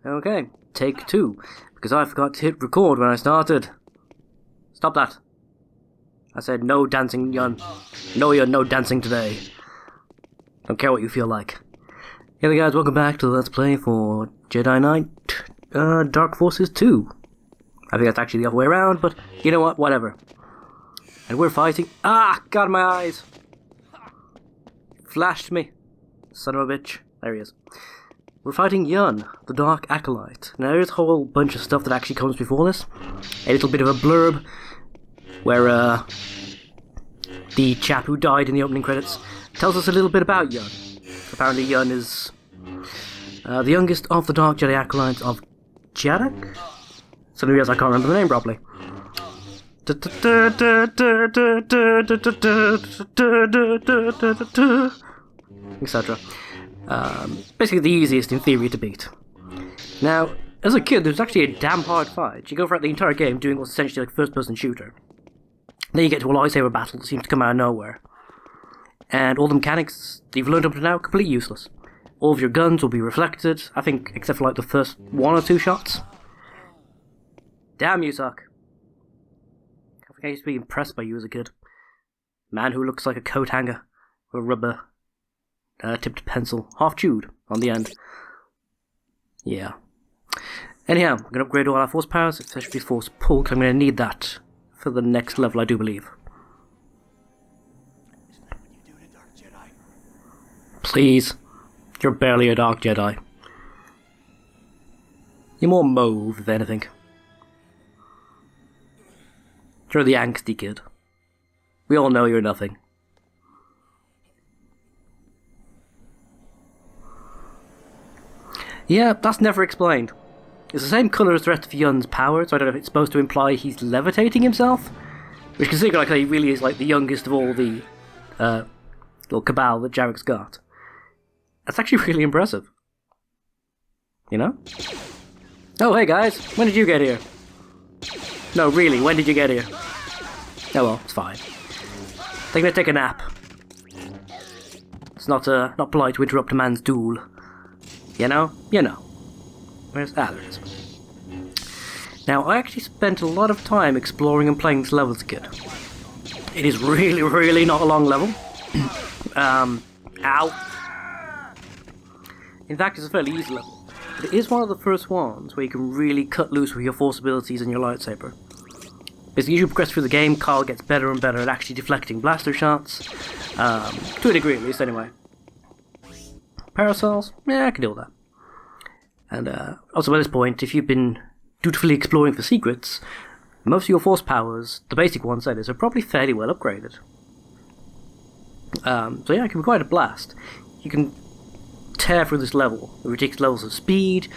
Okay, take 2, because I forgot to hit record when I started. Stop that. I said no dancing, Yun. No, you're no dancing today. Don't care what you feel like. Hey guys, welcome back to the Let's Play for Jedi Knight Dark Forces 2. I think that's actually the other way around, but you know what, whatever. And we're fighting... Ah! Got my eyes! Flashed me. Son of a bitch. There he is. We're fighting Yun, the Dark Acolyte. Now there's a whole bunch of stuff that actually comes before this. A little bit of a blurb, where the chap who died in the opening credits tells us a little bit about Yun. Apparently Yun is the youngest of the Dark Jedi Acolytes of Jedi? Suddenly realize I can't remember the name properly. Etc. Basically the easiest in theory to beat. Now, as a kid, there's actually a damn hard fight. You go throughout the entire game doing what's essentially like a first-person shooter. Then you get to a lightsaber battle that seems to come out of nowhere. And all the mechanics that you've learned up to now are completely useless. All of your guns will be reflected, I think, except for like the first 1 or 2 shots. Damn, you suck. I think I used to be impressed by you as a kid. Man who looks like a coat hanger with a rubber tipped pencil, half chewed on the end. Yeah. Anyhow, I'm going to upgrade all our force powers, especially force pull, because I'm going to need that for the next level, I do believe. Is that what you do to Dark Jedi? Please. You're barely a Dark Jedi. You're more mauve, if anything. You're the angsty kid. We all know you're nothing. Yeah, that's never explained. It's the same colour as the rest of Yun's power, so I don't know if it's supposed to imply he's levitating himself. Which considering like he really is like the youngest of all the little cabal that Jarek's got. That's actually really impressive. You know? Oh, hey guys, when did you get here? No, really, when did you get here? Oh well, it's fine. They're gonna take a nap. It's not polite to interrupt a man's duel. You know? You know. Where's... Ah, there it is. Now, I actually spent a lot of time exploring and playing this level as a kid. It is really, really not a long level. Ow. In fact, it's a fairly easy level. But it is one of the first ones where you can really cut loose with your force abilities and your lightsaber. As you progress through the game, Kyle gets better and better at actually deflecting blaster shots. To a degree at least, anyway. Parasols? Yeah, I can deal with that. And also by this point, if you've been dutifully exploring for secrets, most of your force powers, the basic ones that is, are probably fairly well upgraded. So yeah, it can be quite a blast. You can tear through this level, the ridiculous levels of speed,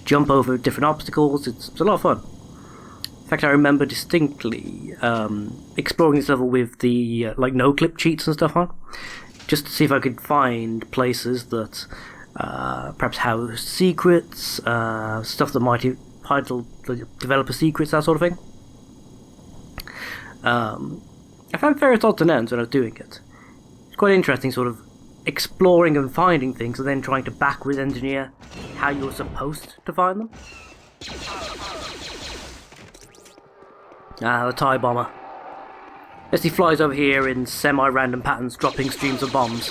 jump over different obstacles, it's a lot of fun. In fact, I remember distinctly exploring this level with the like no-clip cheats and stuff on, just to see if I could find places that perhaps house secrets, stuff that might title the developer secrets, that sort of thing. I found various odds and ends when I was doing it. It's quite interesting, sort of exploring and finding things, and then trying to backwards engineer how you're supposed to find them. Ah, the TIE bomber. As he flies over here in semi-random patterns, dropping streams of bombs.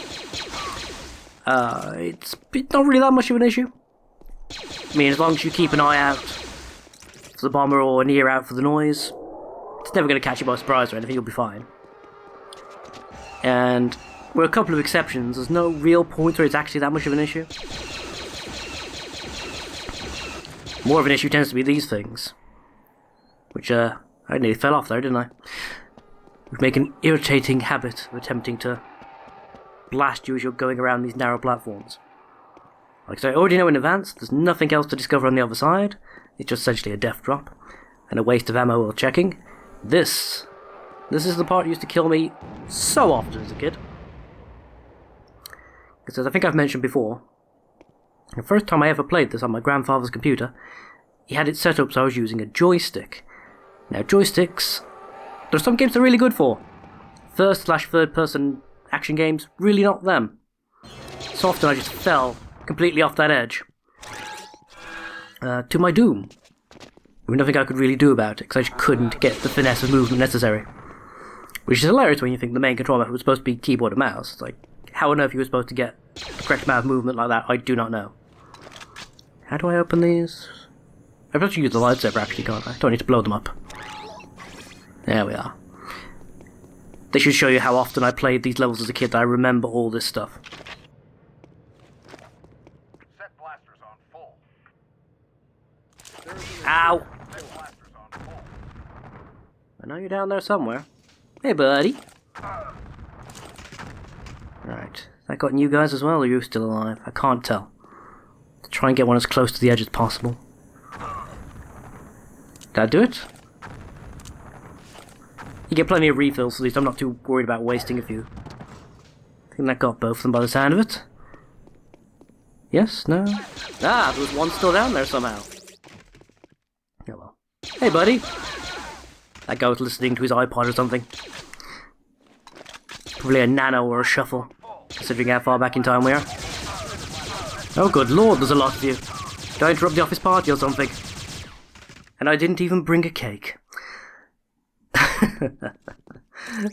It's not really that much of an issue. I mean, as long as you keep an eye out for the bomber or an ear out for the noise, it's never going to catch you by surprise or anything, you'll be fine. And with a couple of exceptions, there's no real point where it's actually that much of an issue. More of an issue tends to be these things. Which, I nearly fell off there, didn't I? Which make an irritating habit of attempting to blast you as you're going around these narrow platforms. Like I say, I already know in advance, there's nothing else to discover on the other side. It's just essentially a death drop, and a waste of ammo while checking. This is the part that used to kill me so often as a kid. Because as I think I've mentioned before, the first time I ever played this on my grandfather's computer, he had it set up so I was using a joystick. Now joysticks, there's some games they're really good for. First/third person action games, really not them. So often I just fell completely off that edge. to my doom. With nothing I could really do about it, because I just couldn't get the finesse of movement necessary. Which is hilarious when you think the main control method was supposed to be keyboard and mouse. It's like, how on earth you were supposed to get the correct amount of movement like that, I do not know. How do I open these? I've got to use the lightsaber actually, can't I? Don't need to blow them up. There we are. They should show you how often I played these levels as a kid that I remember all this stuff. Set blasters on full. Ow! Set blasters on full. I know you're down there somewhere. Hey, buddy. Right. That got you guys as well, or are you still alive? I can't tell. Try and get one as close to the edge as possible. Did I do it? You get plenty of refills, at least I'm not too worried about wasting a few. I think that got both of them by the sound of it. Yes? No? Ah, there was one still down there somehow. Oh well. Hey, buddy. That guy was listening to his iPod or something. Probably a nano or a shuffle, considering how far back in time we are. Oh good lord, there's a lot of you. Did I interrupt the office party or something? And I didn't even bring a cake.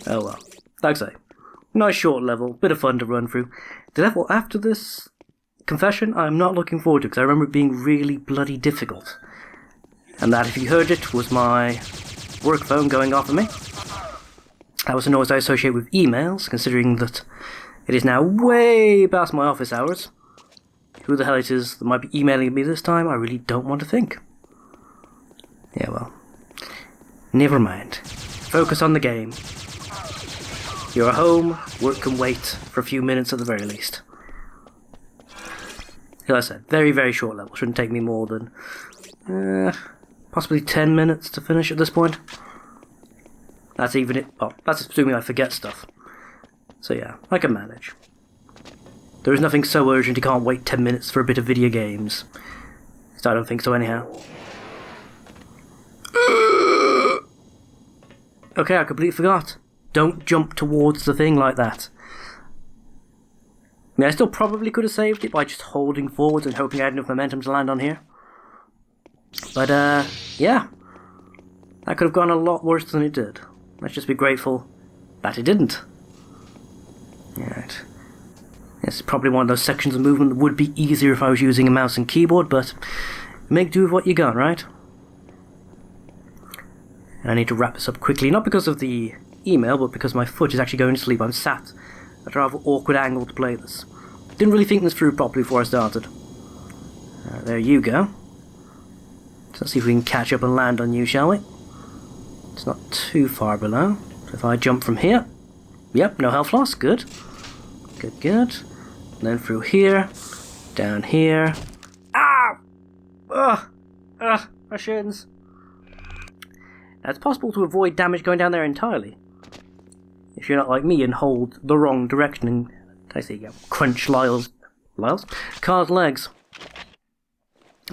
Oh well. Like I say, nice short level, bit of fun to run through. The level after this confession I'm not looking forward to, because I remember it being really bloody difficult. And that, if you heard it, was my work phone going off of me. That was a noise I associate with emails, considering that it is now way past my office hours. Who the hell it is that might be emailing me this time, I really don't want to think. Yeah, well. Never mind. Focus on the game. You're home, work can wait for a few minutes at the very least. Like I said, very, very short level. Shouldn't take me more than possibly 10 minutes to finish at this point. That's even it. Oh, that's assuming I forget stuff. So yeah, I can manage. There is nothing so urgent you can't wait 10 minutes for a bit of video games. So I don't think so anyhow. Okay, I completely forgot. Don't jump towards the thing like that. I mean, I still probably could have saved it by just holding forwards and hoping I had enough momentum to land on here. But, yeah. That could have gone a lot worse than it did. Let's just be grateful that it didn't. Alright. It's probably one of those sections of movement that would be easier if I was using a mouse and keyboard, but make do with what you got, right? And I need to wrap this up quickly, not because of the email, but because my foot is actually going to sleep. I'm sat at a rather awkward angle to play this. Didn't really think this through properly before I started. There you go. So let's see if we can catch up and land on you, shall we? It's not too far below. So if I jump from here... Yep, no health loss, good. Good, good. And then through here, down here. Ah! Ugh! Ugh! My shins. Now, it's possible to avoid damage going down there entirely. If you're not like me and hold the wrong direction and, I see, crunch Carl's legs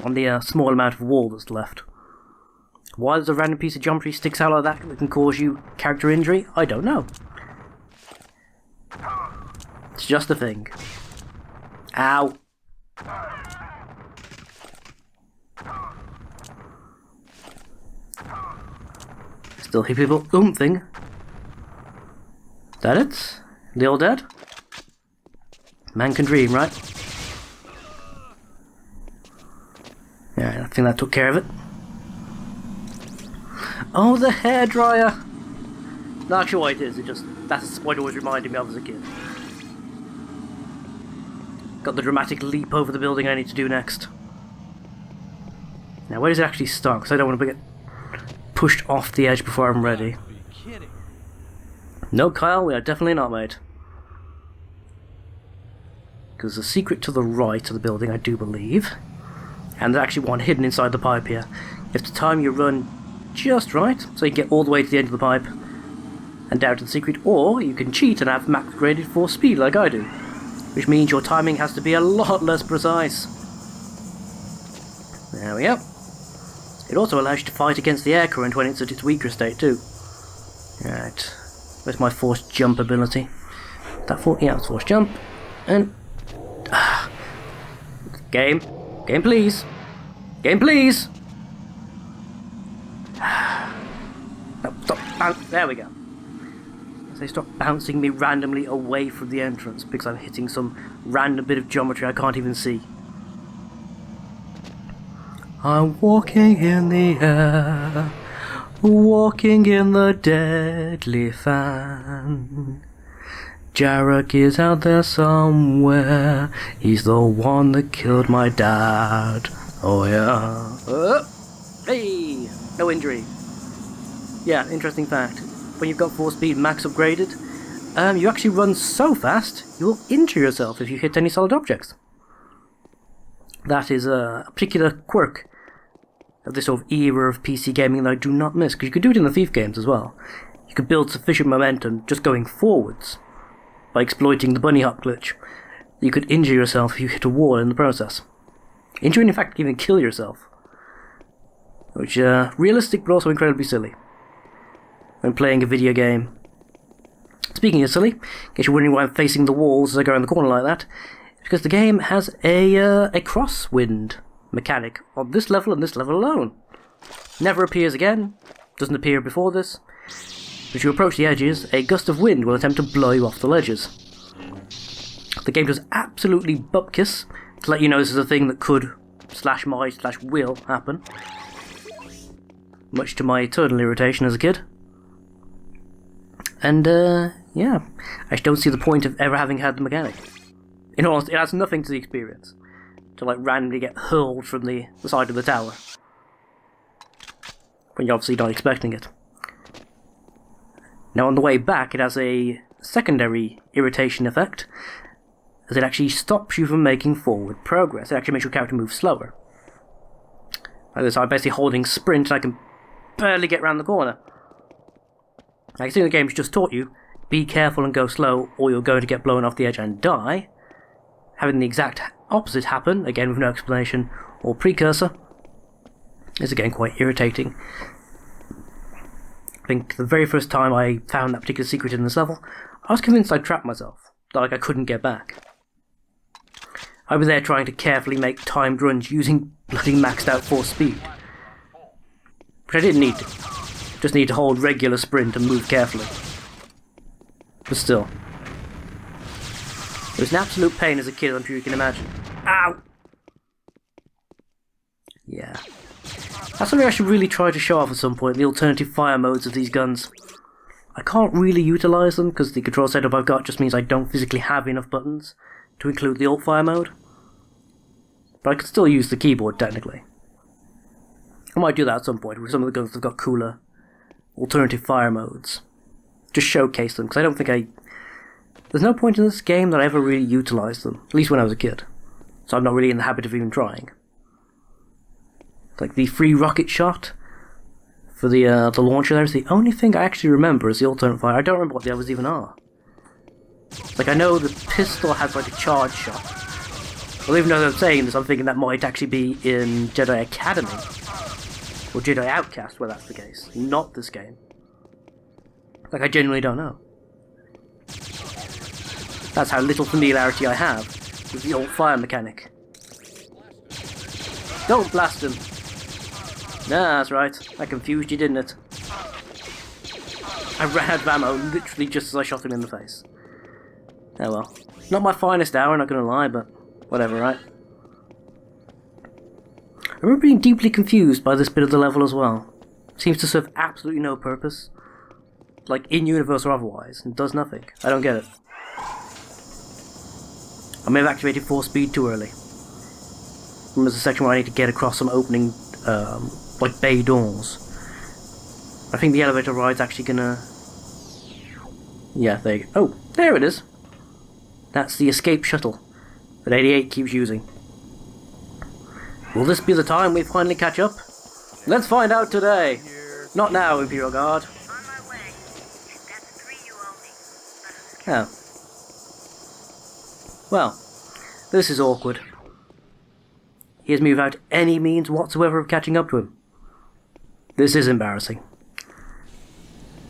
on the small amount of wall that's left. Why there's a random piece of geometry sticks out like that can cause you character injury, I don't know. It's just a thing. Ow. Still hear people oomping. Is that it? They all dead? Man can dream, right? Yeah, I think that took care of it. Oh, the hairdryer! Not actually what it is, that's what it always reminded me of as a kid. Got the dramatic leap over the building I need to do next. Now, where does it actually start? Because I don't want to get pushed off the edge before I'm ready. No, Kyle, we are definitely not, mate. Because there's a secret to the right of the building, I do believe. And there's actually one hidden inside the pipe here. You have to time your run just right, so you can get all the way to the end of the pipe and down to the secret, or you can cheat and have max graded for speed like I do. Which means your timing has to be a lot less precise. There we go. It also allows you to fight against the air current when it's at its weaker state too. Right. Where's my forced jump ability? Yeah, it's forced jump. And... Game. Game please. Game, please! No, stop. There we go. They stop bouncing me randomly away from the entrance because I'm hitting some random bit of geometry I can't even see. I'm walking in the air, walking in the deadly fan. Jarek is out there somewhere, he's the one that killed my dad. Oh yeah. Hey! No injury. Yeah, interesting fact. When you've got 4 speed max upgraded, you actually run so fast, you'll injure yourself if you hit any solid objects. That is a particular quirk of this sort of era of PC gaming that I do not miss, because you could do it in the Thief games as well. You could build sufficient momentum just going forwards by exploiting the bunny hop glitch. You could injure yourself if you hit a wall in the process. Injure and in fact even kill yourself. Which realistic but also incredibly silly when playing a video game. Speaking of silly, in case you're wondering why I'm facing the walls as I go around the corner like that, it's because the game has a crosswind mechanic on this level and this level alone. Never appears again, doesn't appear before this. As you approach the edges, a gust of wind will attempt to blow you off the ledges. The game does absolutely bupkis to let you know this is a thing that could, /might/will happen. Much to my eternal irritation as a kid. And, yeah, I just don't see the point of ever having had the mechanic. In all honesty, it adds nothing to the experience. To, like, randomly get hurled from the side of the tower. When you're obviously not expecting it. Now, on the way back, it has a secondary irritation effect, as it actually stops you from making forward progress. It actually makes your character move slower. Like this, I'm basically holding sprint, and I can barely get around the corner. Like, the game's just taught you, be careful and go slow, or you're going to get blown off the edge and die. Having the exact opposite happen, again with no explanation or precursor, is again quite irritating. I think the very first time I found that particular secret in this level, I was convinced I'd trapped myself, that like I couldn't get back. I was there trying to carefully make timed runs using bloody maxed out 4 speed. Which I didn't need to. Just need to hold regular sprint and move carefully. But still. It was an absolute pain as a kid, I'm sure you can imagine. Ow! Yeah. That's something I should really try to show off at some point, the alternative fire modes of these guns. I can't really utilise them, because the control setup I've got just means I don't physically have enough buttons to include the alt fire mode. But I could still use the keyboard, technically. I might do that at some point, with some of the guns that have got cooler alternative fire modes. Just showcase them, because I don't think there's no point in this game that I ever really utilised them, at least when I was a kid. So I'm not really in the habit of even trying. Like the free rocket shot for the launcher there is the only thing I actually remember is the alternate fire. I don't remember what the others even are. Like, I know the pistol has like a charge shot. Well, even though I'm saying this, I'm thinking that might actually be in Jedi Academy. Or Jedi Outcast, where that's the case. Not this game. Like, I genuinely don't know. That's how little familiarity I have with the alt fire mechanic. Don't blast him! Nah, that's right. That confused you, didn't it? I ran out of ammo literally just as I shot him in the face. Oh well. Not my finest hour, not gonna lie, but whatever, right? I remember being deeply confused by this bit of the level as well. Seems to serve absolutely no purpose. Like, in-universe or otherwise, and does nothing. I don't get it. I may have activated 4 speed too early. And there's a section where I need to get across some opening, like bay doors. I think the elevator ride's actually gonna... Yeah, there you go. Oh, there it is! That's the escape shuttle that 88 keeps using. Will this be the time we finally catch up? Let's find out today! Not now, Imperial Guard. On my way. That's 3 you owe me. Oh. Well, this is awkward. He has me without any means whatsoever of catching up to him. This is embarrassing.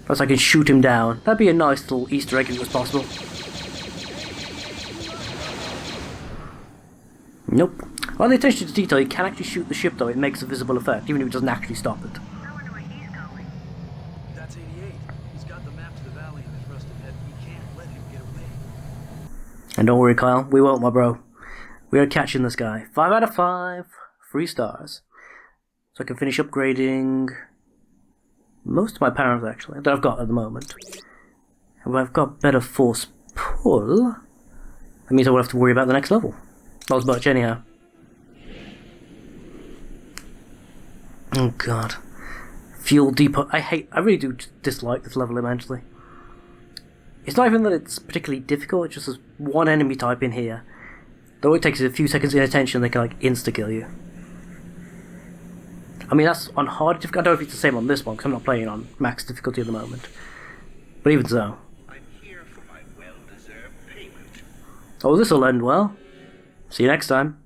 Perhaps I can shoot him down. That'd be a nice little Easter egg if it was possible. Nope. While the attention to detail, you can actually shoot the ship though, it makes a visible effect, even if it doesn't actually stop it. I wonder where he's going. That's 88. He's got the map to the valley in his rusted head. We can't let him get away. And don't worry, Kyle, we won't, my bro. We are catching this guy. 5 out of 5, 3 stars. So I can finish upgrading most of my powers, actually, that I've got at the moment. And I've got better force pull. That means I won't have to worry about the next level. Not as much, anyhow. Oh god. Fuel depot. I really do dislike this level immensely. It's not even that it's particularly difficult, it's just there's one enemy type in here. Though it takes a few seconds of inattention, they can like insta-kill you. I mean, that's on hard difficulty. I don't know if it's the same on this one, because I'm not playing on max difficulty at the moment. But even so. I'm here for my well-deserved payment. Oh, this'll end well. See you next time.